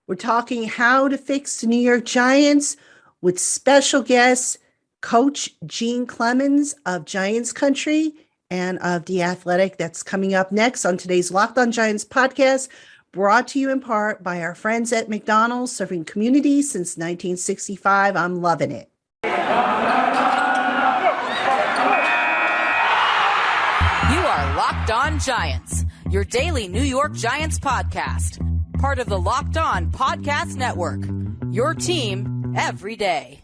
We're talking how to fix the New York Giants with special guest Coach Gene Clemons of Giants Country and of The Athletic. That's coming up next on today's LockedOn Giants podcast, brought to you in part by our friends at McDonald's, serving communities since 1965. I'm loving it. You are Locked On Giants, your daily New York Giants podcast. Part of the Locked On Podcast Network, your team every day.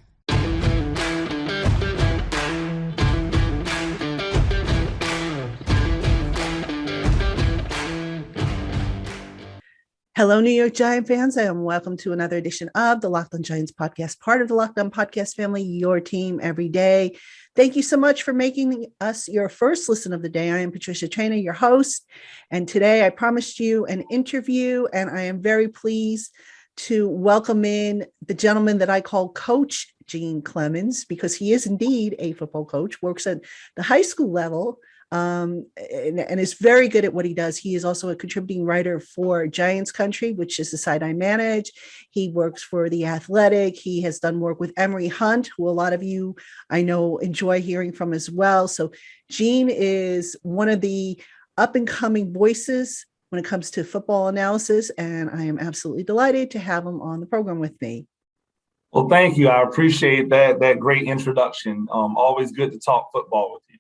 Hello, New York Giant fans, and welcome to another edition of the Locked On Giants podcast, part of the Locked On Podcast family, your team every day. Thank you so much for making us your first listen of the day. I am Patricia Traina, your host, and today I promised you an interview, and I am very pleased to welcome in the gentleman that I call Coach Gene Clemons, because he is indeed a football coach, works at the high school level, and is very good at what he does. He is also a contributing writer for Giants Country, which is the site I manage. He works for The Athletic. He has done work with Emory Hunt, who a lot of you I know enjoy hearing from as well. So Gene is one of the up and coming voices when it comes to football analysis, and I am absolutely delighted to have him on the program with me. Well, thank you. I appreciate that great introduction. Always good to talk football with you.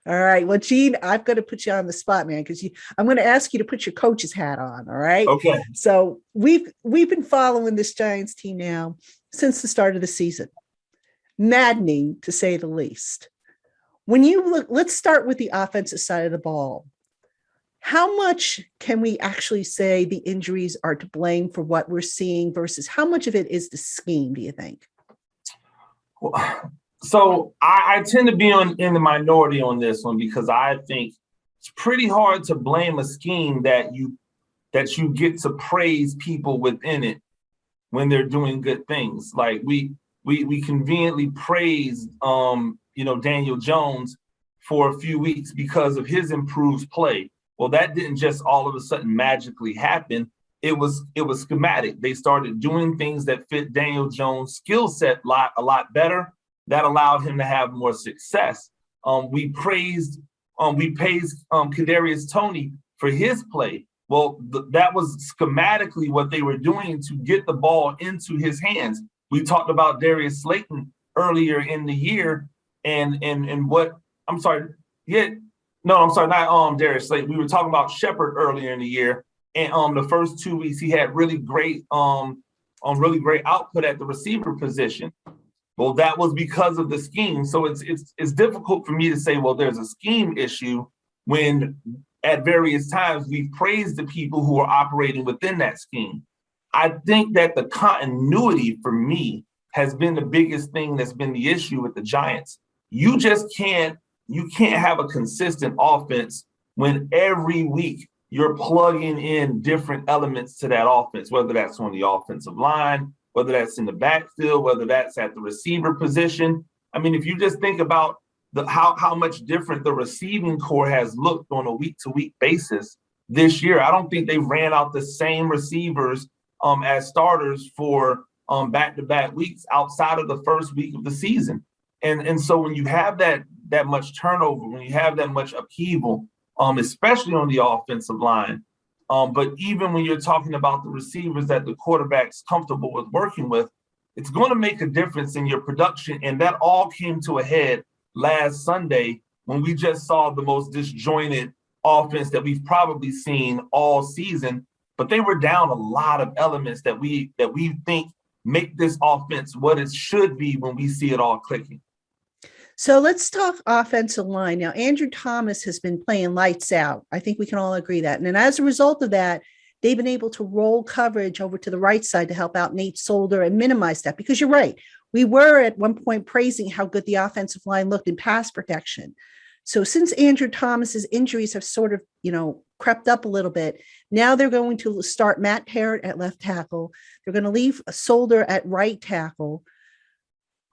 All right. Well, Gene, I'm going to put you on the spot, man, because I'm going to ask you to put your coach's hat on. All right. Okay. So we've been following this Giants team now since the start of the season. Maddening, to say the least. When you look, let's start with the offensive side of the ball. How much can we actually say the injuries are to blame for what we're seeing versus how much of it is the scheme, do you think? Well, so I tend to be in the minority on this one, because I think it's pretty hard to blame a scheme that you get to praise people within it when they're doing good things. Like we conveniently praised Daniel Jones for a few weeks because of his improved play. Well, that didn't just all of a sudden magically happen. It was schematic. They started doing things that fit Daniel Jones' skill set a lot better. That allowed him to have more success. We praised Kadarius Toney for his play. Well, that was schematically what they were doing to get the ball into his hands. We talked about Darius Slayton earlier in the year, and what I'm sorry, not Darius Slayton. We were talking about Shepard earlier in the year, and the first 2 weeks he had really great output at the receiver position. Well, that was because of the scheme. So it's difficult for me to say, well, there's a scheme issue when at various times we've praised the people who are operating within that scheme. I think that the continuity for me has been the biggest thing that's been the issue with the Giants. You can't have a consistent offense when every week you're plugging in different elements to that offense, whether that's on the offensive line, whether that's in the backfield, whether that's at the receiver position. I mean, if you just think about how much different the receiving core has looked on a week-to-week basis this year, I don't think they ran out the same receivers as starters for back-to-back weeks outside of the first week of the season. And so when you have that much turnover, when you have that much upheaval, especially on the offensive line, but even when you're talking about the receivers that the quarterback's comfortable with working with, it's going to make a difference in your production. And that all came to a head last Sunday when we just saw the most disjointed offense that we've probably seen all season. But they were down a lot of elements that we think make this offense what it should be when we see it all clicking. So let's talk offensive line. Now, Andrew Thomas has been playing lights out. I think we can all agree that. And then as a result of that, they've been able to roll coverage over to the right side to help out Nate Solder and minimize that. Because you're right. We were at one point praising how good the offensive line looked in pass protection. So since Andrew Thomas's injuries have sort of, crept up a little bit, now they're going to start Matt Parrott at left tackle. They're going to leave Solder at right tackle.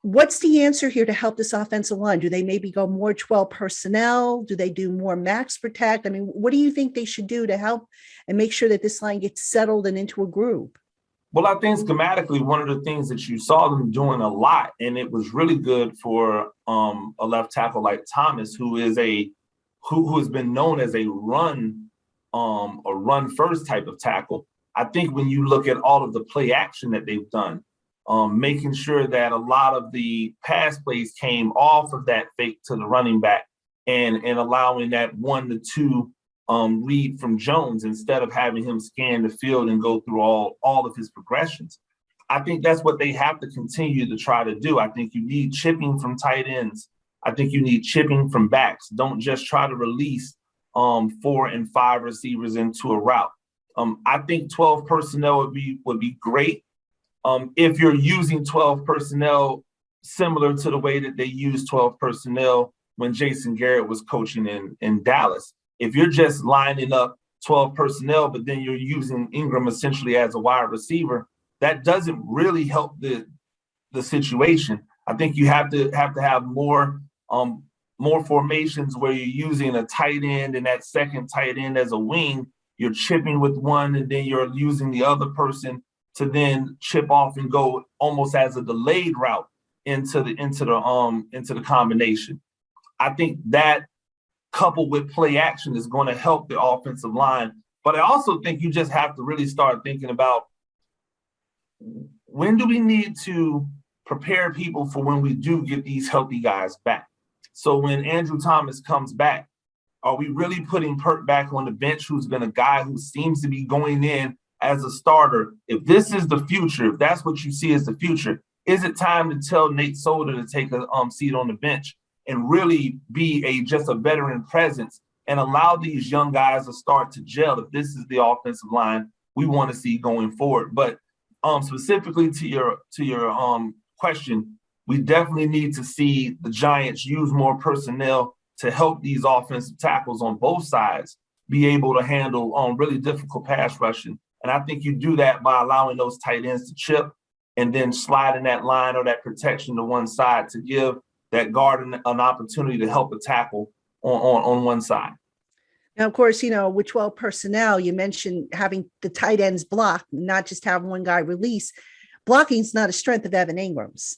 What's the answer here to help this offensive line? Do they maybe go more 12 personnel? Do they do more max protect? I mean, what do you think they should do to help and make sure that this line gets settled and into a groove? Well, I think schematically, one of the things that you saw them doing a lot, and it was really good for a left tackle like Thomas, who has been known as a run first type of tackle. I think when you look at all of the play action that they've done, making sure that a lot of the pass plays came off of that fake to the running back and allowing that 1-2 read from Jones instead of having him scan the field and go through all of his progressions. I think that's what they have to continue to try to do. I think you need chipping from tight ends. I think you need chipping from backs. Don't just try to release 4 and 5 receivers into a route. I think 12 personnel would be great if you're using 12 personnel similar to the way that they used 12 personnel when Jason Garrett was coaching in Dallas. If you're just lining up 12 personnel, but then you're using Ingram essentially as a wide receiver, that doesn't really help the situation. I think you have to have more formations where you're using a tight end and that second tight end as a wing. You're chipping with one, and then you're using the other person to then chip off and go almost as a delayed route into the combination. I think that, coupled with play action, is going to help the offensive line. But I also think you just have to really start thinking about, when do we need to prepare people for when we do get these healthy guys back? So when Andrew Thomas comes back, are we really putting Perk back on the bench, who's been a guy who seems to be going in as a starter? If this is the future, if that's what you see as the future, is it time to tell Nate Solder to take a seat on the bench and really be just a veteran presence and allow these young guys to start to gel if this is the offensive line we want to see going forward? But specifically to your question, we definitely need to see the Giants use more personnel to help these offensive tackles on both sides be able to handle really difficult pass rushing. And I think you do that by allowing those tight ends to chip and then sliding that line or that protection to one side to give that guard an opportunity to help a tackle on one side. Now, of course, with 12 personnel, you mentioned having the tight ends block, not just have one guy release. Blocking is not a strength of Evan Ingram's.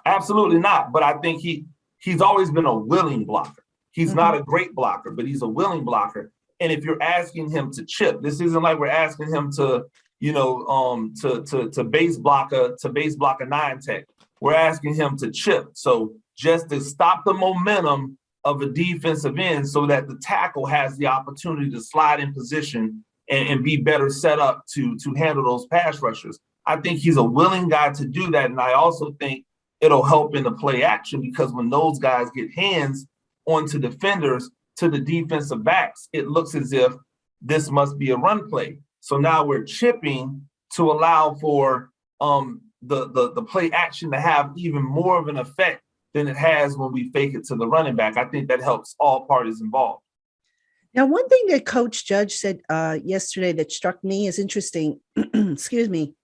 Absolutely not. But I think he's always been a willing blocker. He's not a great blocker, but he's a willing blocker. And if you're asking him to chip, this isn't like we're asking him to base block a 9 tech. We're asking him to chip. So just to stop the momentum of a defensive end so that the tackle has the opportunity to slide in position and be better set up to handle those pass rushers. I think he's a willing guy to do that. And I also think it'll help in the play action, because when those guys get hands onto defenders, to the defensive backs, it looks as if this must be a run play. So now we're chipping to allow for the play action to have even more of an effect than it has when we fake it to the running back. I think that helps all parties involved. Now, one thing that Coach Judge said yesterday that struck me as interesting, excuse me,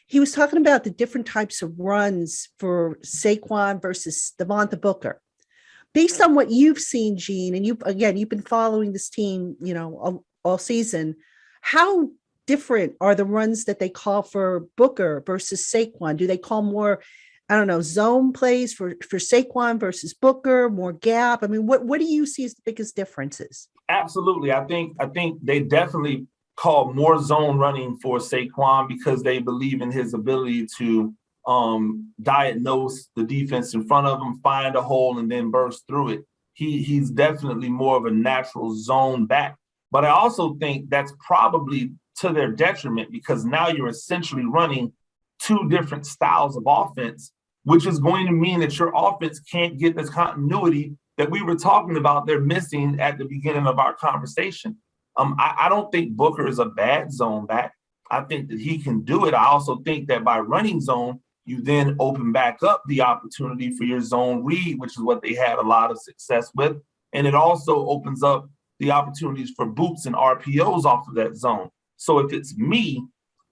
he was talking about the different types of runs for Saquon versus Devonta Booker. Based on what you've seen, Gene, and you've been following this team, all season, how different are the runs that they call for Booker versus Saquon? Do they call more, zone plays for Saquon versus Booker, more gap? I mean, what do you see as the biggest differences? Absolutely. I think they definitely call more zone running for Saquon because they believe in his ability to diagnose the defense in front of him, find a hole, and then burst through it. He's definitely more of a natural zone back. But I also think that's probably to their detriment, because now you're essentially running two different styles of offense, which is going to mean that your offense can't get this continuity that we were talking about they're missing at the beginning of our conversation. I don't think Booker is a bad zone back. I think that he can do it. I also think that by running zone, you then open back up the opportunity for your zone read, which is what they had a lot of success with. And it also opens up the opportunities for boots and RPOs off of that zone. So if it's me,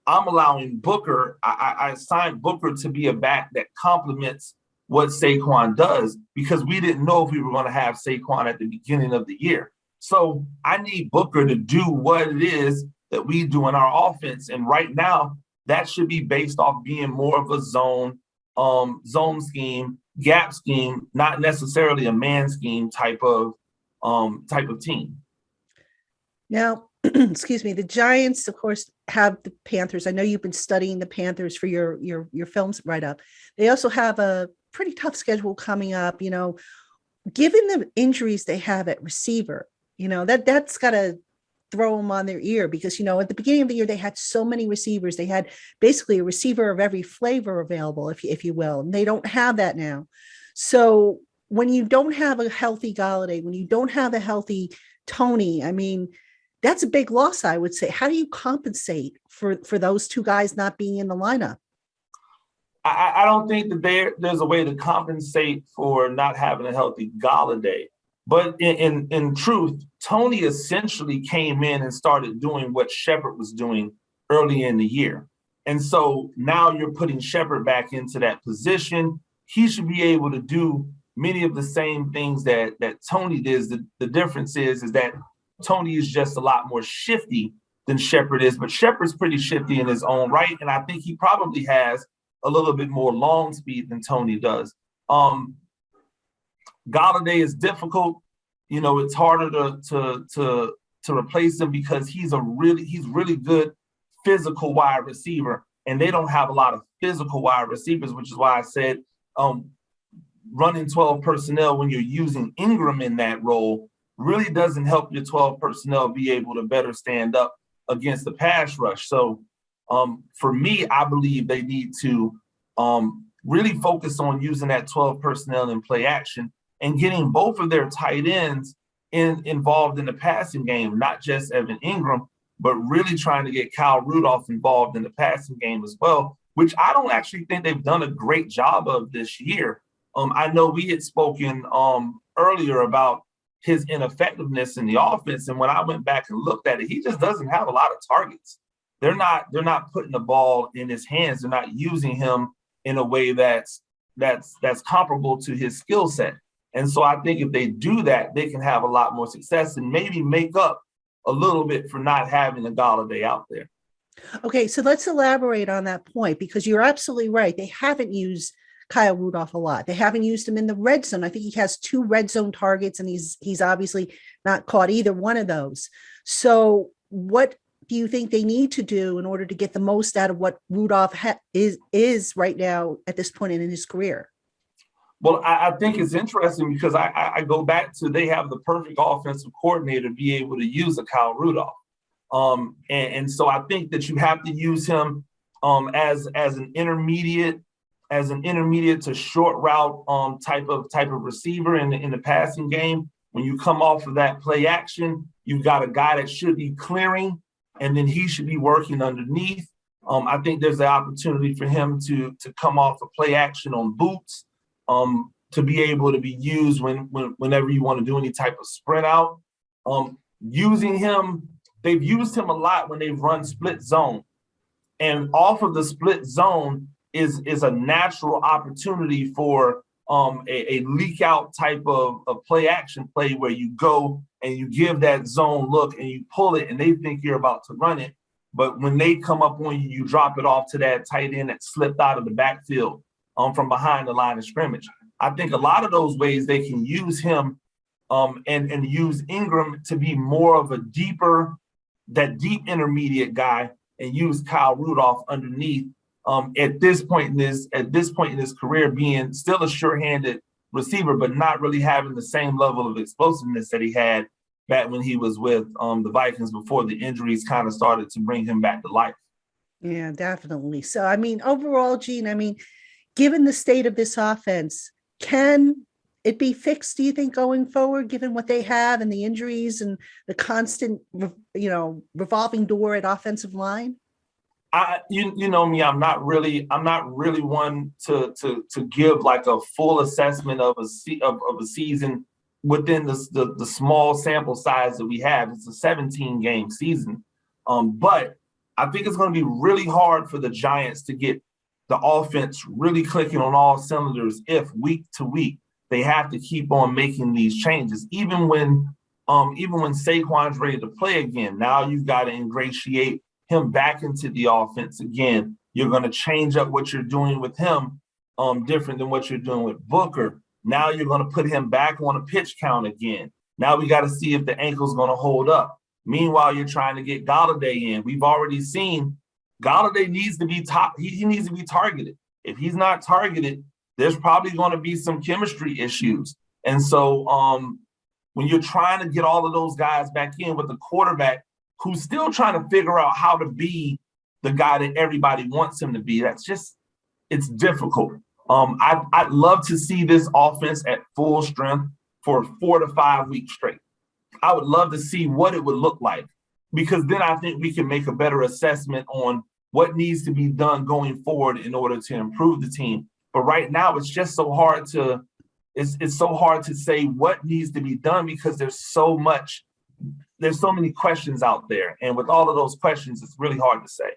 I'm allowing Booker, I assigned Booker to be a back that complements what Saquon does, because we didn't know if we were going to have Saquon at the beginning of the year. So I need Booker to do what it is that we do in our offense. And right now, that should be based off being more of a zone scheme, gap scheme, not necessarily a man scheme type of team. Now, excuse me, the Giants, of course, have the Panthers. I know you've been studying the Panthers for your films write-up. They also have a pretty tough schedule coming up, given the injuries they have at receiver, that's got to throw them on their ear because, at the beginning of the year, they had so many receivers. They had basically a receiver of every flavor available, if you will, and they don't have that now. So when you don't have a healthy Golladay, when you don't have a healthy Tony, that's a big loss, I would say. How do you compensate for those two guys not being in the lineup? I don't think that there's a way to compensate for not having a healthy Golladay. But in truth, Tony essentially came in and started doing what Shepard was doing early in the year. And so now you're putting Shepard back into that position. He should be able to do many of the same things that Tony does. The difference is that Tony is just a lot more shifty than Shepard is, but Shepard's pretty shifty in his own right. And I think he probably has a little bit more long speed than Tony does. Golladay is difficult. It's harder to replace him because he's really good physical wide receiver, and they don't have a lot of physical wide receivers, which is why I said running 12 personnel when you're using Ingram in that role really doesn't help your 12 personnel be able to better stand up against the pass rush. So for me, I believe they need to really focus on using that 12 personnel in play action and getting both of their tight ends involved in the passing game, not just Evan Ingram, but really trying to get Kyle Rudolph involved in the passing game as well, which I don't actually think they've done a great job of this year. I know we had spoken earlier about his ineffectiveness in the offense, and when I went back and looked at it, he just doesn't have a lot of targets. They're not putting the ball in his hands. They're not using him in a way that's comparable to his skill set. And so I think if they do that, they can have a lot more success and maybe make up a little bit for not having a Golladay out there. Okay, so let's elaborate on that point because you're absolutely right. They haven't used Kyle Rudolph a lot. They haven't used him in the red zone. I think he has 2 red zone targets, and he's obviously not caught either one of those. So what do you think they need to do in order to get the most out of what Rudolph is right now at this point in his career? Well, I think it's interesting because I go back to they have the perfect offensive coordinator to be able to use a Kyle Rudolph. And so I think that you have to use him as an intermediate to short route type of receiver in the passing game. When you come off of that play action, you've got a guy that should be clearing, and then he should be working underneath. I think there's an opportunity for him to come off of play action on boots. To be able to be used whenever you want to do any type of sprint out. Using him, they've used him a lot when they've run split zone. And off of the split zone is a natural opportunity for a leak out type of play action play where you go and you give that zone look and you pull it and they think you're about to run it. But when they come up on you, you drop it off to that tight end that slipped out of the backfield from behind the line of scrimmage. I think a lot of those ways they can use him and use Ingram to be more of a deep intermediate guy and use Kyle Rudolph underneath at this point in his career being still a sure-handed receiver, but not really having the same level of explosiveness that he had back when he was with the Vikings before the injuries kind of started to bring him back to life. Yeah, definitely. So, overall, Gene, given the state of this offense, can it be fixed, do you think, going forward, given what they have and the injuries and the constant, revolving door at offensive line? You know me, I'm not really one to give like a full assessment of a season within the small sample size that we have. It's a 17-game season. But I think it's going to be really hard for the Giants to get the offense really clicking on all cylinders if week to week they have to keep on making these changes. Even when Saquon's ready to play again, now you've got to ingratiate him back into the offense again. You're going to change up what you're doing with him different than what you're doing with Booker. Now you're going to put him back on a pitch count again. Now we got to see if the ankle's going to hold up. Meanwhile, you're trying to get Golladay in. We've already seen Golladay needs to be he needs to be targeted. If he's not targeted, there's probably going to be some chemistry issues. And so when you're trying to get all of those guys back in with the quarterback who's still trying to figure out how to be the guy that everybody wants him to be, it's difficult. I'd love to see this offense at full strength for 4 to 5 weeks straight. I would love to see what it would look like, because then I think we can make a better assessment on what needs to be done going forward in order to improve the team. But right now, it's just so hard to say what needs to be done, because there's so many questions out there. And with all of those questions, it's really hard to say.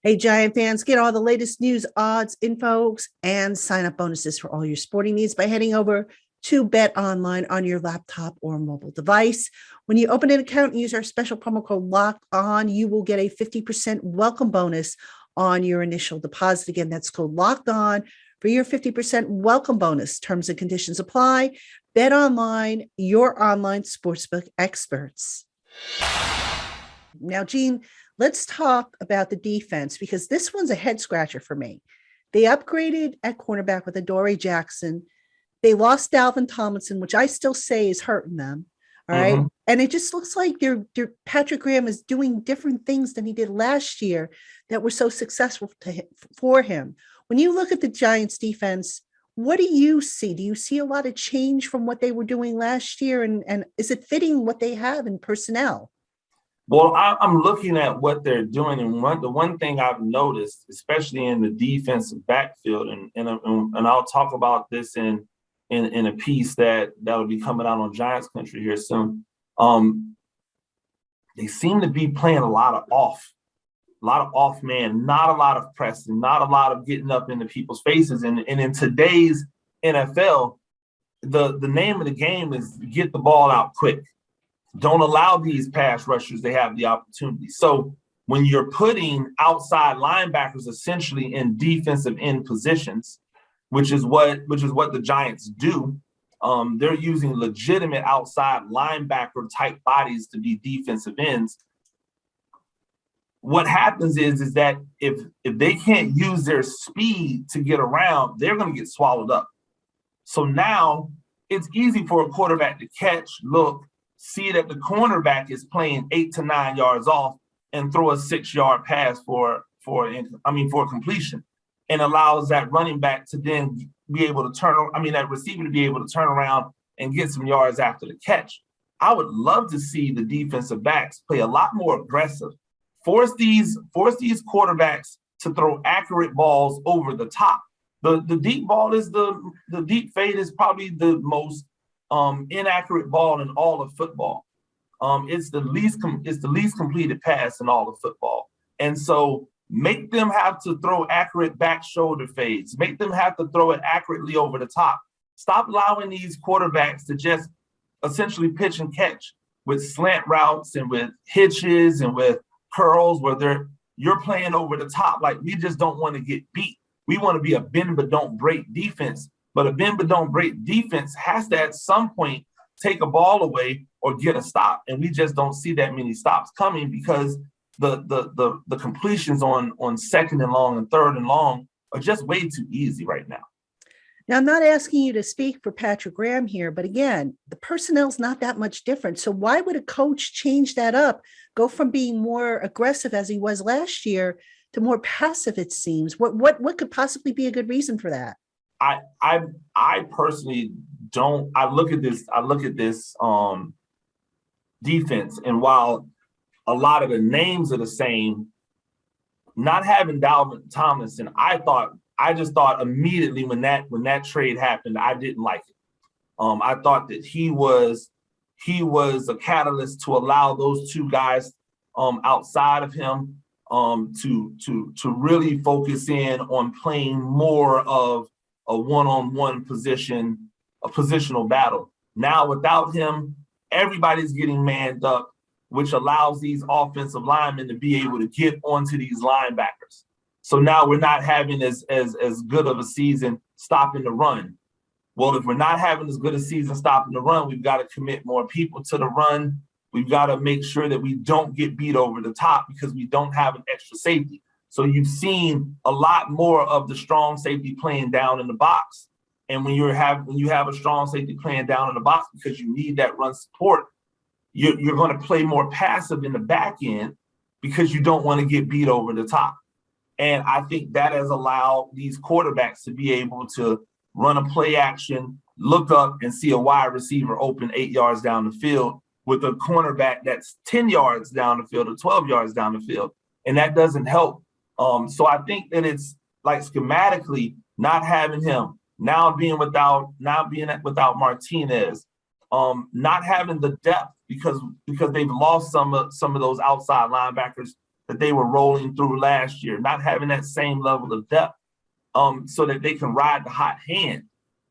Hey, Giant fans, get all the latest news, odds, info, and sign-up bonuses for all your sporting needs by heading over to Bet Online on your laptop or mobile device. When you open an account and use our special promo code LOCKEDON, you will get a 50% welcome bonus on your initial deposit. Again, that's code LOCKEDON for your 50% welcome bonus. Terms and conditions apply. Bet Online, your online sportsbook experts. Now, Gene, let's talk about the defense, because this one's a head scratcher for me. They upgraded at cornerback with Adoree Jackson. They lost Dalvin Tomlinson, which I still say is hurting them. All right. Mm-hmm. And it just looks like Patrick Graham is doing different things than he did last year that were so successful for him. When you look at the Giants defense, what do you see? Do you see a lot of change from what they were doing last year? And is it fitting what they have in personnel? Well, I'm looking at what they're doing, and the one thing I've noticed, especially in the defensive backfield, and I'll talk about this in a piece that'll be coming out on Giants Country here soon. They seem to be playing a lot of off man, not a lot of pressing, not a lot of getting up into people's faces. And in today's NFL, the name of the game is get the ball out quick. Don't allow these pass rushers to have the opportunity. So when you're putting outside linebackers essentially in defensive end positions, which is what the Giants do, they're using legitimate outside linebacker type bodies to be defensive ends. What happens is that if they can't use their speed to get around, they're going to get swallowed up. So now it's easy for a quarterback to catch, look, see that the cornerback is playing 8 to 9 yards off and throw a 6-yard pass for completion, and allows that running back to then be able to that receiver to be able to turn around and get some yards after the catch. I would love to see the defensive backs play a lot more aggressive, force these quarterbacks to throw accurate balls over the top. The deep ball is the deep fade is probably the most inaccurate ball in all of football. It's the least completed pass in all of football. And so make them have to throw accurate back shoulder fades. Make them have to throw it accurately over the top. Stop allowing these quarterbacks to just essentially pitch and catch with slant routes and with hitches and with curls where you're playing over the top. Like, we just don't want to get beat. We want to be a bend but don't break defense. But a bend but don't break defense has to at some point take a ball away or get a stop. And we just don't see that many stops coming, because the completions on second and long and third and long are just way too easy right now. Now, I'm not asking you to speak for Patrick Graham here, but again, the personnel's not that much different. So why would a coach change that up, go from being more aggressive as he was last year to more passive, it seems? What could possibly be a good reason for that? I personally don't. I look at this defense, and while a lot of the names are the same, not having Dalvin Tomlinson, I just thought immediately when that trade happened, I didn't like it. I thought that he was a catalyst to allow those two guys outside of him to really focus in on playing more of a one-on-one position, a positional battle. Now, without him, everybody's getting manned up. which allows these offensive linemen to be able to get onto these linebackers. So now we're not having as good of a season stopping the run. Well, if we're not having as good a season stopping the run, we've got to commit more people to the run. We've got to make sure that we don't get beat over the top because we don't have an extra safety. So you've seen a lot more of the strong safety playing down in the box. And when you have a strong safety playing down in the box because you need that run support, you're going to play more passive in the back end because you don't want to get beat over the top. And I think that has allowed these quarterbacks to be able to run a play action, look up and see a wide receiver open 8 yards down the field with a cornerback that's 10 yards down the field or 12 yards down the field. And that doesn't help. So I think that it's like schematically not having him, now being without Martinez, not having the depth because they've lost some of those outside linebackers that they were rolling through last year, not having that same level of depth so that they can ride the hot hand.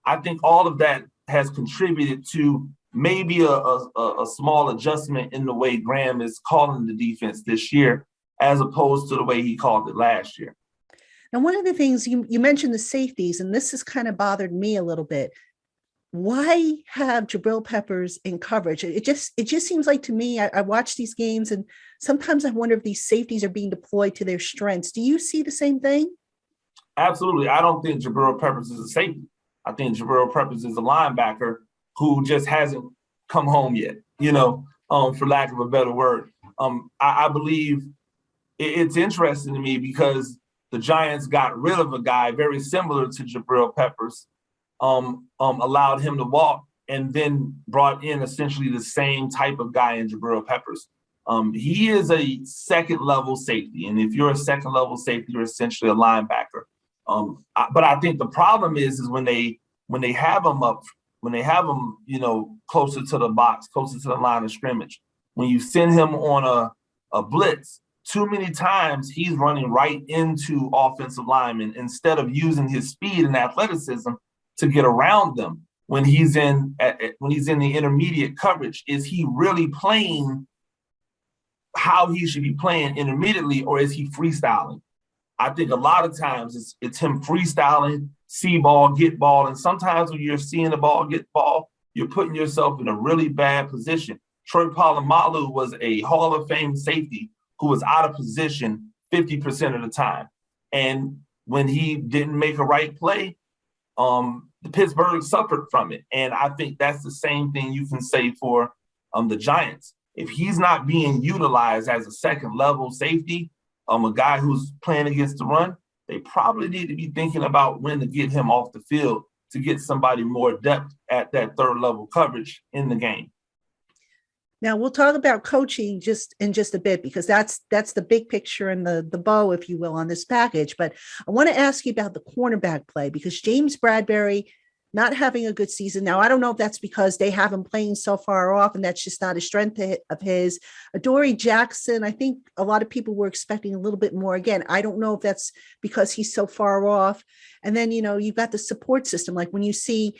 I think all of that has contributed to maybe a small adjustment in the way Graham is calling the defense this year, as opposed to the way he called it last year. Now, one of the things you mentioned the safeties, and this has kind of bothered me a little bit. Why have Jabril Peppers in coverage? It just seems like to me, I watch these games and sometimes I wonder if these safeties are being deployed to their strengths. Do you see the same thing? Absolutely. I don't think Jabril Peppers is a safety. I think Jabril Peppers is a linebacker who just hasn't come home yet, for lack of a better word. I believe it's interesting to me because the Giants got rid of a guy very similar to Jabril Peppers, allowed him to walk, and then brought in essentially the same type of guy in Jabril Peppers. He is a second-level safety, and if you're a second-level safety, you're essentially a linebacker. But I think the problem is when they have him closer to the box, closer to the line of scrimmage, when you send him on a blitz, too many times he's running right into offensive linemen instead of using his speed and athleticism to get around them. When he's in the intermediate coverage, is he really playing how he should be playing intermediately, or is he freestyling? I think a lot of times it's him freestyling, see ball, get ball, and sometimes when you're seeing the ball, get ball, you're putting yourself in a really bad position. Troy Polamalu was a Hall of Fame safety who was out of position 50% of the time. And when he didn't make a right play, the Pittsburgh suffered from it. And I think that's the same thing you can say for the Giants. If he's not being utilized as a second-level safety, a guy who's playing against the run, they probably need to be thinking about when to get him off the field to get somebody more depth at that third-level coverage in the game. Now we'll talk about coaching in just a bit, because that's the big picture and the bow, if you will, on this package. But I want to ask you about the cornerback play, because James Bradberry not having a good season. Now, I don't know if that's because they have him playing so far off and that's just not a strength of his. Adoree Jackson, I think a lot of people were expecting a little bit more. Again, I don't know if that's because he's so far off. And then, you've got the support system. Like when you see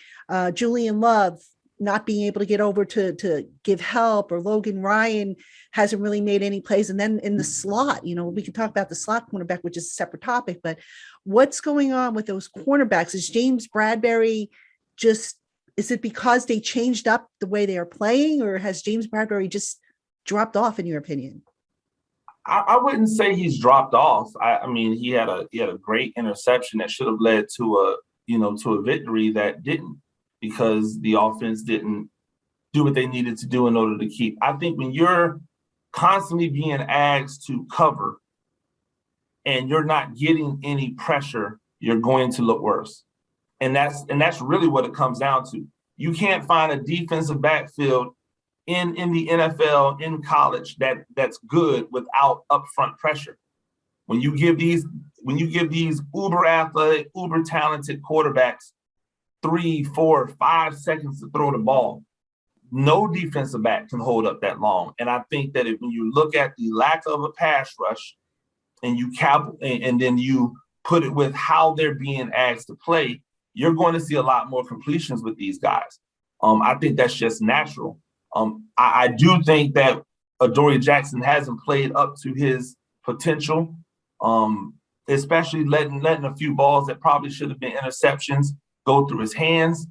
Julian Love not being able to get over to give help, or Logan Ryan hasn't really made any plays. And then in the slot, we can talk about the slot cornerback, which is a separate topic, but what's going on with those cornerbacks? Is James Bradberry is it because they changed up the way they are playing, or has James Bradberry just dropped off in your opinion? I wouldn't say he's dropped off. I mean, he had a great interception that should have led to a victory that didn't, because the offense didn't do what they needed to do in order to keep. I think when you're constantly being asked to cover and you're not getting any pressure, you're going to look worse. And that's really what it comes down to. You can't find a defensive backfield in the NFL, in college, that's good without upfront pressure. When you give these uber athletic, uber talented quarterbacks 3, 4, 5 seconds to throw the ball, no defensive back can hold up that long. And I think that when you look at the lack of a pass rush and then you put it with how they're being asked to play, you're going to see a lot more completions with these guys. I think that's just natural. I do think that Adoree Jackson hasn't played up to his potential, especially letting a few balls that probably should have been interceptions go through his hands.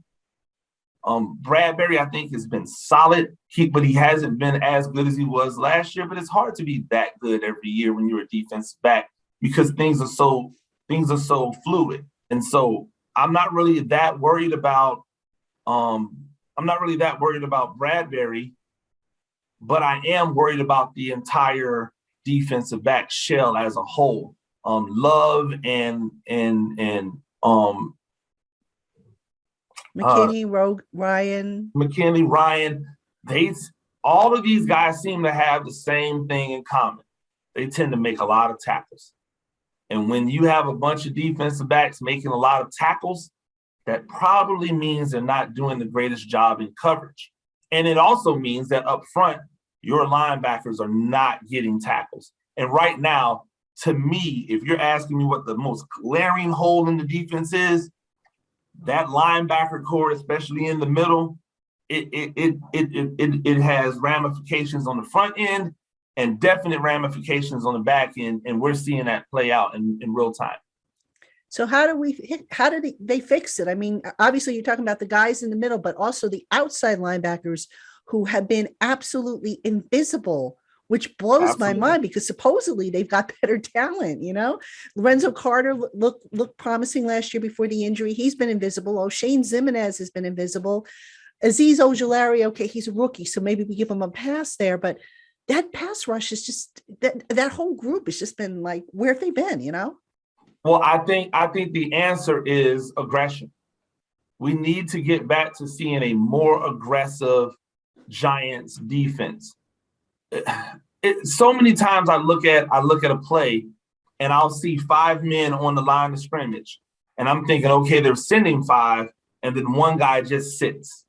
Bradbury, I think, has been solid, but he hasn't been as good as he was last year. But it's hard to be that good every year when you're a defensive back because things are so fluid. And so I'm not really that worried about Bradbury, but I am worried about the entire defensive back shell as a whole. Love and McKinney, Ryan, all of these guys seem to have the same thing in common. They tend to make a lot of tackles. And when you have a bunch of defensive backs making a lot of tackles, that probably means they're not doing the greatest job in coverage. And it also means that up front, your linebackers are not getting tackles. And right now, to me, if you're asking me what the most glaring hole in the defense is, that linebacker core, especially in the middle, it has ramifications on the front end and definite ramifications on the back end, and we're seeing that play out in real time. So how did they fix it? I mean, obviously you're talking about the guys in the middle, but also the outside linebackers who have been absolutely invisible, which blows my mind because supposedly they've got better talent, you know? Lorenzo Carter looked promising last year before the injury. He's been invisible. O'Shane Zimenez has been invisible. Azeez Ojulari, okay, he's a rookie, so maybe we give him a pass there, but that pass rush is just, that whole group has just been like, where have they been, you know? Well, I think the answer is aggression. We need to get back to seeing a more aggressive Giants defense. So many times I look at a play and I'll see 5 men on the line of scrimmage, and I'm thinking, okay, they're sending 5, and then one guy just sits.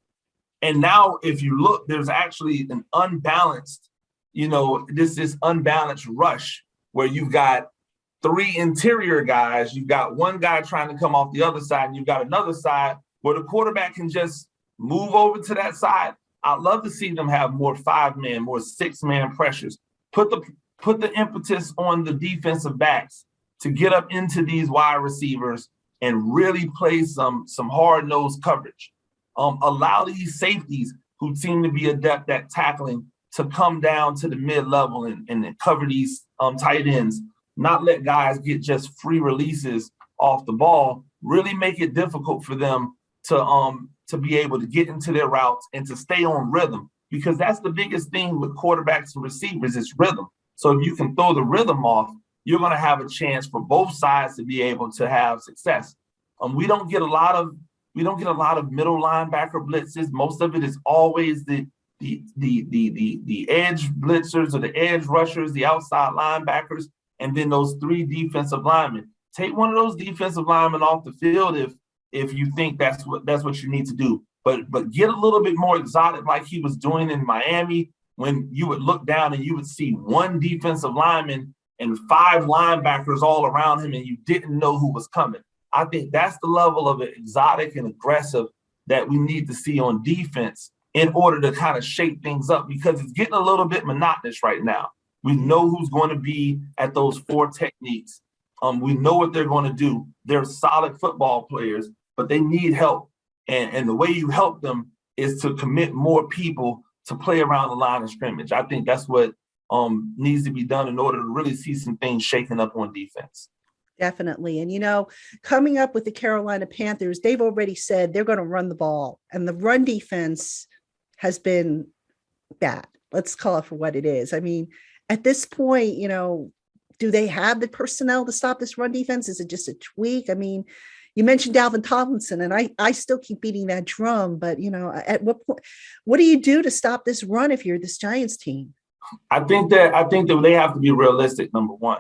And now, if you look, there's actually an unbalanced, this unbalanced rush where you've got 3 interior guys, you've got one guy trying to come off the other side, and you've got another side where the quarterback can just move over to that side. I'd love to see them have more 5-man, more 6-man pressures. Put the impetus on the defensive backs to get up into these wide receivers and really play some hard-nosed coverage. Allow these safeties who seem to be adept at tackling to come down to the mid-level and cover these tight ends. Not let guys get just free releases off the ball. Really make it difficult for them to be able to get into their routes and to stay on rhythm, because that's the biggest thing with quarterbacks and receivers is rhythm. So if you can throw the rhythm off, you're going to have a chance for both sides to be able to have success. We don't get a lot of middle linebacker blitzes. Most of it is always the edge blitzers or the edge rushers, the outside linebackers, and then those 3 defensive linemen. Take one of those defensive linemen off the field if you think that's what you need to do. But get a little bit more exotic like he was doing in Miami, when you would look down and you would see 1 defensive lineman and 5 linebackers all around him and you didn't know who was coming. I think that's the level of exotic and aggressive that we need to see on defense in order to kind of shake things up, because it's getting a little bit monotonous right now. We know who's going to be at those 4 techniques. We know what they're going to do. They're solid football players, but they need help. And the way you help them is to commit more people to play around the line of scrimmage. I think that's what needs to be done in order to really see some things shaken up on defense. Definitely. And, coming up with the Carolina Panthers, they've already said they're going to run the ball, and the run defense has been bad. Let's call it for what it is. I mean, at this point, do they have the personnel to stop this run defense? Is it just a tweak? I mean, you mentioned Dalvin Tomlinson, and I still keep beating that drum, but, at what point, what do you do to stop this run if you're this Giants team? I think that they have to be realistic, number one.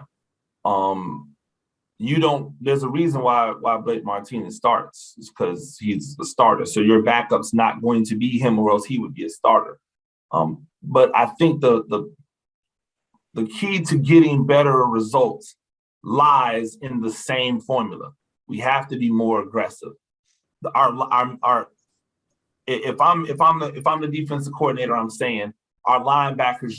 There's a reason why Blake Martinez starts. It's because he's the starter. So your backup's not going to be him, or else he would be a starter. But I think the key to getting better results lies in the same formula. We have to be more aggressive. If I'm the defensive coordinator, I'm saying our linebackers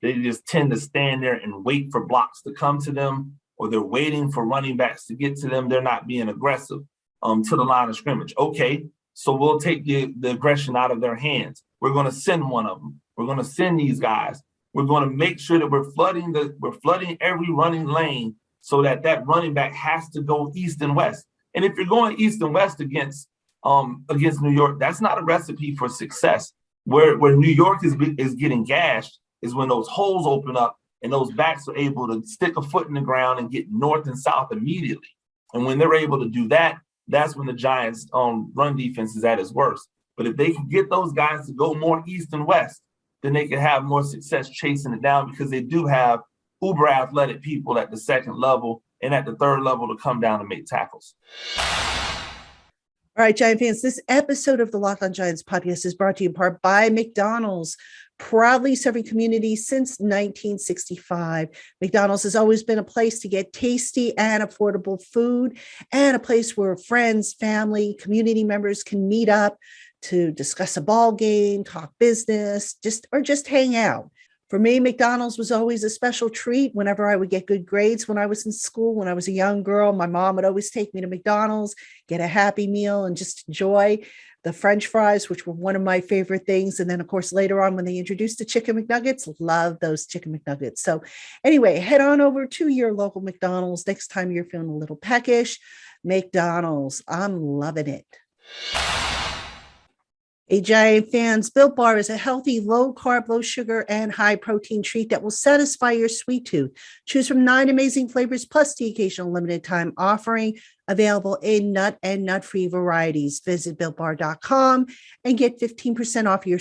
they just tend to stand there and wait for blocks to come to them, or they're waiting for running backs to get to them. They're not being aggressive to the line of scrimmage. Okay, so we'll take the aggression out of their hands. We're going to send one of them. We're going to send these guys. We're going to make sure that we're flooding every running lane so that running back has to go east and west. And if you're going east and west against New York, that's not a recipe for success. Where New York is getting gashed is when those holes open up and those backs are able to stick a foot in the ground and get north and south immediately. And when they're able to do that, that's when the Giants' run defense is at its worst. But if they can get those guys to go more east and west, then they can have more success chasing it down, because they do have uber athletic people at the second level and at the third level to come down and make tackles. All right, Giant fans, this episode of the LockedOn Giants podcast is brought to you in part by McDonald's, proudly serving communities since 1965. McDonald's has always been a place to get tasty and affordable food, and a place where friends, family, community members can meet up to discuss a ball game, talk business, just hang out. For me, McDonald's was always a special treat whenever I would get good grades when I was in school. When I was a young girl, my mom would always take me to McDonald's, get a Happy Meal, and just enjoy the French fries, which were one of my favorite things. And then, of course, later on when they introduced the Chicken McNuggets, love those Chicken McNuggets. So anyway, head on over to your local McDonald's next time you're feeling a little peckish. McDonald's, I'm loving it. Hey, Giant fans, Built Bar is a healthy, low-carb, low-sugar, and high-protein treat that will satisfy your sweet tooth. Choose from 9 amazing flavors, plus the occasional limited-time offering, available in nut and nut-free varieties. Visit BuiltBar.com and get 15% off your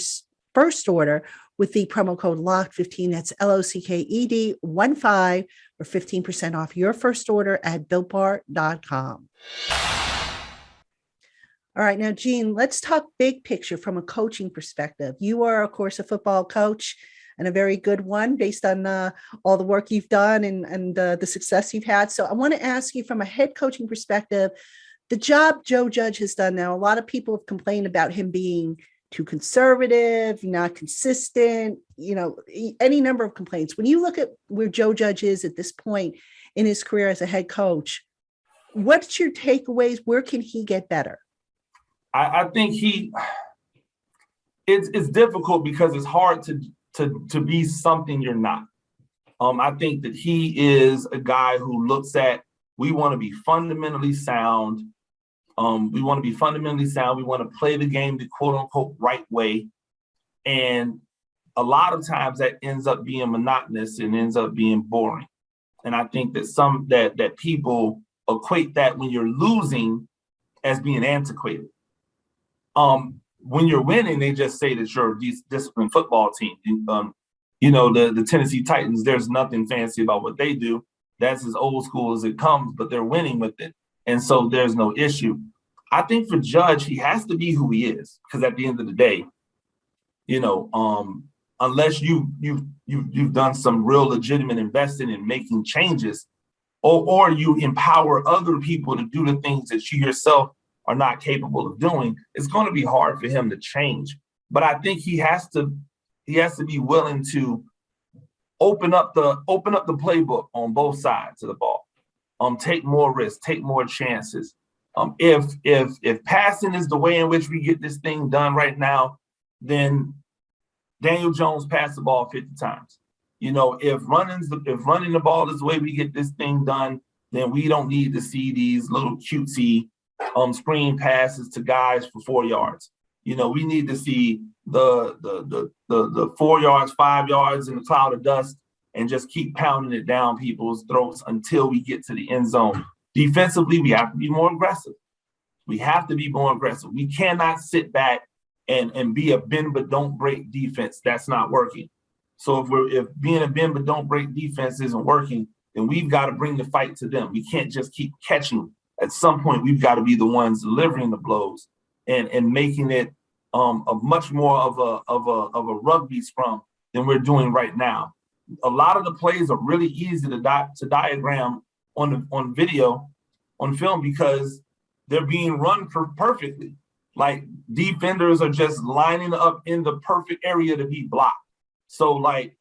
first order with the promo code LOCKED15. That's LOCKED15 for 15% off your first order at BuiltBar.com. All right, now, Gene, let's talk big picture from a coaching perspective. You are, of course, a football coach, and a very good one based on all the work you've done and the success you've had. So I want to ask you from a head coaching perspective, the job Joe Judge has done now, a lot of people have complained about him being too conservative, not consistent, any number of complaints. When you look at where Joe Judge is at this point in his career as a head coach, what's your takeaways? Where can he get better? I think it's difficult because it's hard to be something you're not. I think that he is a guy who looks at, we want to be fundamentally sound. We want to play the game the quote unquote right way. And a lot of times that ends up being monotonous and ends up being boring. And I think that that people equate that when you're losing as being antiquated. When you're winning, they just say that you're a disciplined football team. The Tennessee Titans, there's nothing fancy about what they do. That's as old school as it comes, but they're winning with it. And so there's no issue. I think for Judge, he has to be who he is, because at the end of the day, unless you've done some real legitimate investing in making changes, or you empower other people to do the things that you yourself are not capable of doing, it's going to be hard for him to change. But I think he has to be willing to open up the playbook on both sides of the ball. Take more risks, take more chances. If passing is the way in which we get this thing done right now, then Daniel Jones passed the ball 50 times. If running the ball is the way we get this thing done, then we don't need to see these little cutesy screen passes to guys for 4 yards. We need to see the 4 yards, 5 yards in the cloud of dust, and just keep pounding it down people's throats until we get to the end zone. Defensively, we have to be more aggressive. We cannot sit back and be a bend but don't break defense. That's not working. So if being a bend but don't break defense isn't working, then we've got to bring the fight to them. We can't just keep catching. At some point, we've got to be the ones delivering the blows and making it a much more of a rugby scrum than we're doing right now. A lot of the plays are really easy to diagram on video, on film, because they're being run perfectly. Like, defenders are just lining up in the perfect area to be blocked. So like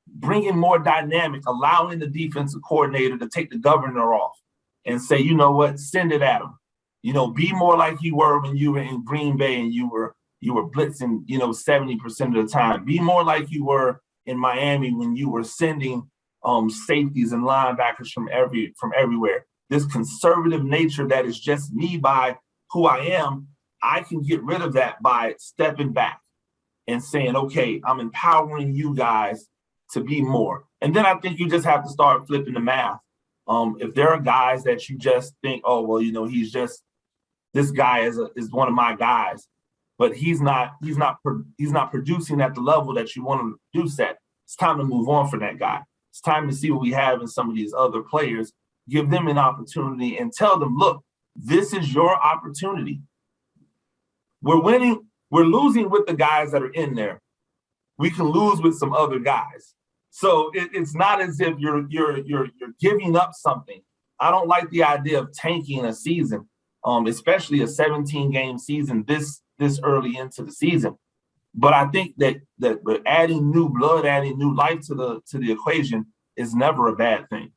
bringing more dynamic, allowing the defensive coordinator to take the governor off and say, you know what, send it at them. You know, be more like you were when you were in Green Bay and you were blitzing, 70% of the time. Be more like you were in Miami when you were sending safeties and linebackers from everywhere. This conservative nature that is just me by who I am, I can get rid of that by stepping back and saying, okay, I'm empowering you guys to be more. And then I think you just have to start flipping the math. If there are guys that you just think, oh, well, this guy is one of my guys, but he's not producing at the level that you want him to produce at. It's time to move on for that guy. It's time to see what we have in some of these other players, give them an opportunity and tell them, look, this is your opportunity. We're winning. We're losing with the guys that are in there. We can lose with some other guys. So it's not as if you're giving up something. I don't like the idea of tanking a season, especially a 17-game season this early into the season. But I think that adding new blood, adding new life to the equation is never a bad thing.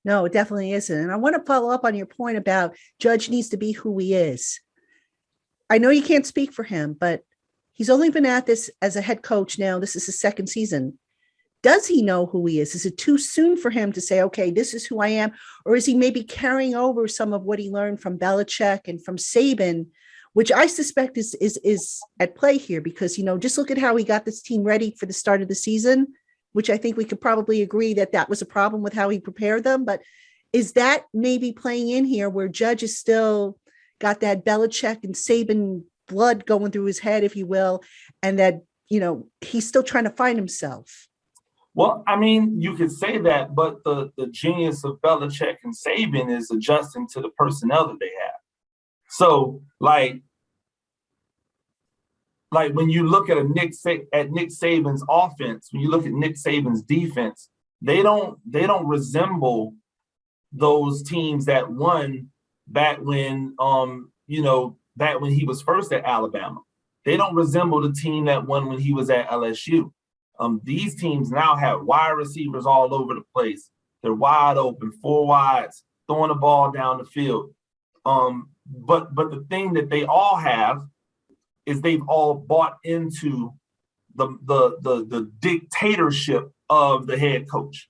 No, it definitely isn't. And I want to follow up on your point about Judge needs to be who he is. I know you can't speak for him, but he's only been at this as a head coach now. This is his second season. Does he know who he is? Is it too soon for him to say, okay, this is who I am? Or is he maybe carrying over some of what he learned from Belichick and from Saban, which I suspect is at play here? Because, just look at how he got this team ready for the start of the season, which I think we could probably agree that was a problem with how he prepared them. But is that maybe playing in here where Judge is still got that Belichick and Saban blood going through his head, if you will, and that, he's still trying to find himself? Well, I mean, you could say that, but the genius of Belichick and Saban is adjusting to the personnel that they have. So, like when you look at Nick Saban's offense, when you look at Nick Saban's defense, they don't resemble those teams that won back when he was first at Alabama. They don't resemble the team that won when he was at LSU. These teams now have wide receivers all over the place. They're wide open, 4 wides, throwing the ball down the field. But the thing that they all have is they've all bought into the dictatorship of the head coach.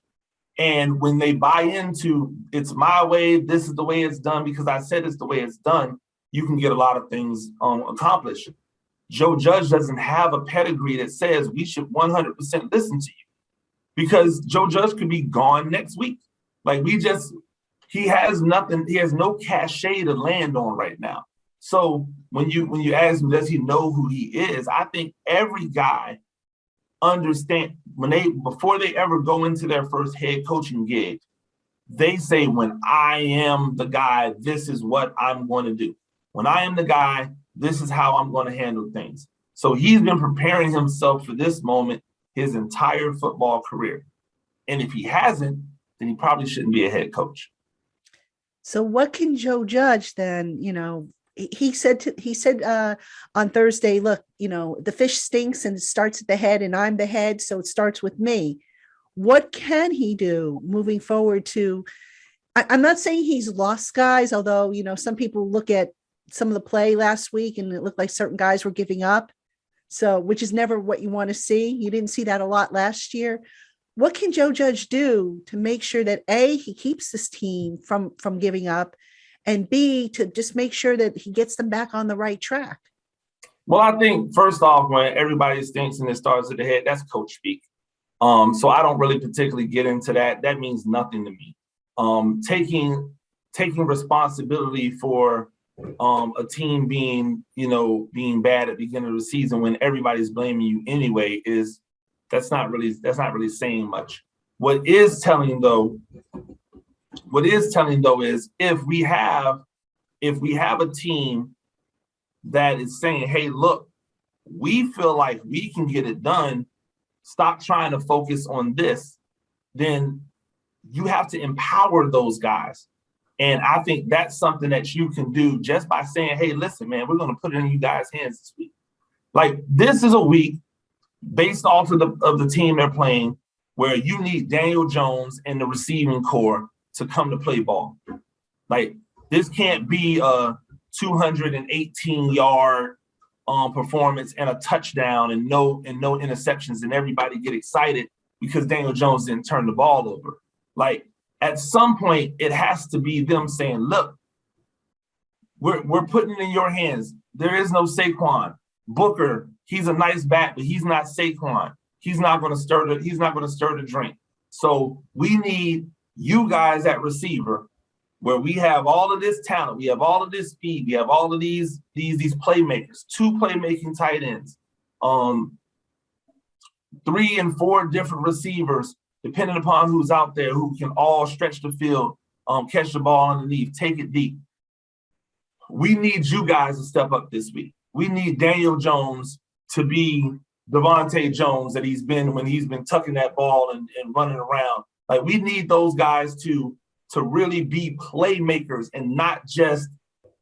And when they buy into it's my way, this is the way it's done because I said it's the way it's done, you can get a lot of things accomplished. Joe Judge doesn't have a pedigree that says we should 100% listen to you because Joe Judge could be gone next week. He has nothing. He has no cachet to land on right now. So when you ask him, does he know who he is? I think every guy understand before they ever go into their first head coaching gig, they say, when I am the guy, this is what I'm going to do. When I am the guy, this is how I'm going to handle things. So he's been preparing himself for this moment his entire football career. And if he hasn't, then he probably shouldn't be a head coach. So what can Joe Judge then, he said on Thursday, look, the fish stinks and it starts at the head and I'm the head. So it starts with me. What can he do moving forward I'm not saying he's lost guys, although, some people look at some of the play last week and it looked like certain guys were giving up. So, which is never what you want to see. You didn't see that a lot last year. What can Joe Judge do to make sure that A, he keeps this team from giving up, and B, to just make sure that he gets them back on the right track? Well, I think first off, when everybody stinks and it starts at the head, that's coach speak. So I don't really particularly get into that. That means nothing to me. Taking responsibility for a team being bad at the beginning of the season when everybody's blaming you anyway that's not really saying much. What is telling though is if we have a team that is saying, hey, look, we feel like we can get it done, stop trying to focus on this, then you have to empower those guys. And I think that's something that you can do just by saying, hey, listen, man, we're going to put it in you guys' hands this week. Like, this is a week based off of the team they're playing, where you need Daniel Jones and the receiving core to come to play ball. Like, this can't be a 218-yard performance and a touchdown and no interceptions and everybody get excited because Daniel Jones didn't turn the ball over. Like, at some point, it has to be them saying, look, we're putting it in your hands. There is no Saquon. Booker, he's a nice bat, but he's not Saquon. He's not going to stir the drink. So we need you guys at receiver, where we have all of this talent, we have all of this speed, we have all of these playmakers, 2 playmaking tight ends, 3 and 4 different receivers, depending upon who's out there, who can all stretch the field, catch the ball underneath, take it deep. We need you guys to step up this week. We need Daniel Jones to be Devontae Jones that he's been when he's been tucking that ball and running around. Like, we need those guys to really be playmakers and not just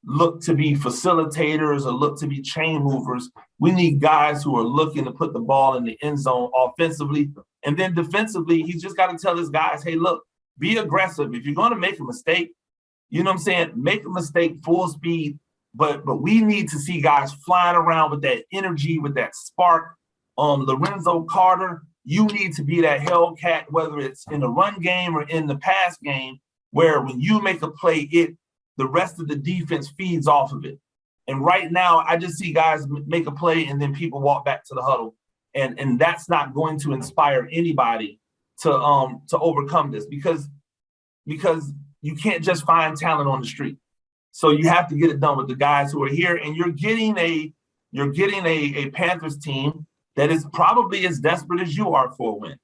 look to be facilitators or look to be chain movers. We need guys who are looking to put the ball in the end zone offensively. And then defensively, he's just got to tell his guys, hey, look, be aggressive. If you're going to make a mistake, you know what I'm saying? Make a mistake full speed. But we need to see guys flying around with that energy, with that spark. Lorenzo Carter, you need to be that Hellcat, whether it's in the run game or in the pass game, where when you make a play, the rest of the defense feeds off of it. And right now, I just see guys make a play and then people walk back to the huddle. And that's not going to inspire anybody to overcome this because you can't just find talent on the street. So you have to get it done with the guys who are here, and you're getting a Panthers team that is probably as desperate as you are for a win.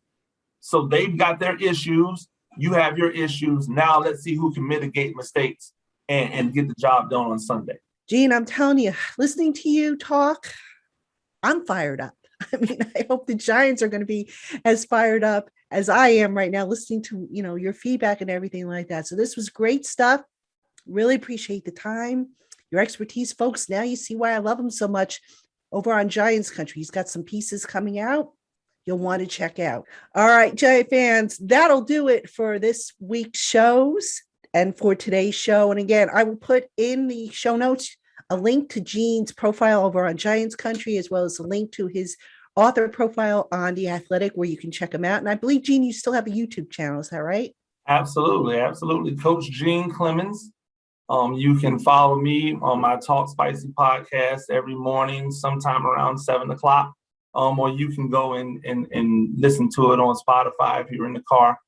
So they've got their issues. You have your issues. Now let's see who can mitigate mistakes and get the job done on Sunday. Gene, I'm telling you, listening to you talk, I'm fired up. I mean, I hope the Giants are going to be as fired up as I am right now, listening to, your feedback and everything like that. So this was great stuff. Really appreciate the time, your expertise, folks. Now you see why I love him so much over on Giants Country. He's got some pieces coming out you'll want to check out. All right, Giant fans, that'll do it for this week's shows and for today's show. And again, I will put in the show notes a link to Gene's profile over on Giants Country, as well as a link to his author profile on The Athletic, where you can check him out. And I believe, Gene, you still have a YouTube channel. Is that right? Absolutely. Coach Gene Clemons. You can follow me on my Talk Spicy podcast every morning, sometime around 7:00. Or you can go and listen to it on Spotify if you're in the car.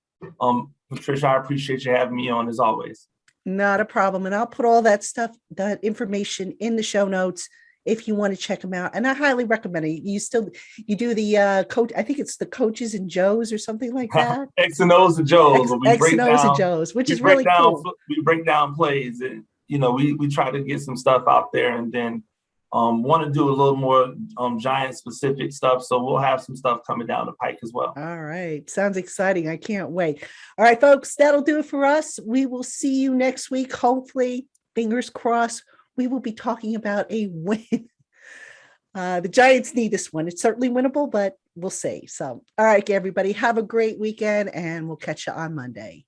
Patricia, I appreciate you having me on as always. Not a problem. And I'll put all that stuff, that information in the show notes if you want to check them out. And I highly recommend it. You do the coach, I think it's the Coaches and Joes or something like that. X and O's and Joes. X and O's and Joes, which is really cool. We break down plays and, we try to get some stuff out there, and then want to do a little more Giant specific stuff. So we'll have some stuff coming down the pike as well. All right. Sounds exciting. I can't wait. All right, folks, that'll do it for us. We will see you next week. Hopefully, fingers crossed, we will be talking about a win. The Giants need this one. It's certainly winnable, but we'll see. So, all right, everybody, have a great weekend, and we'll catch you on Monday.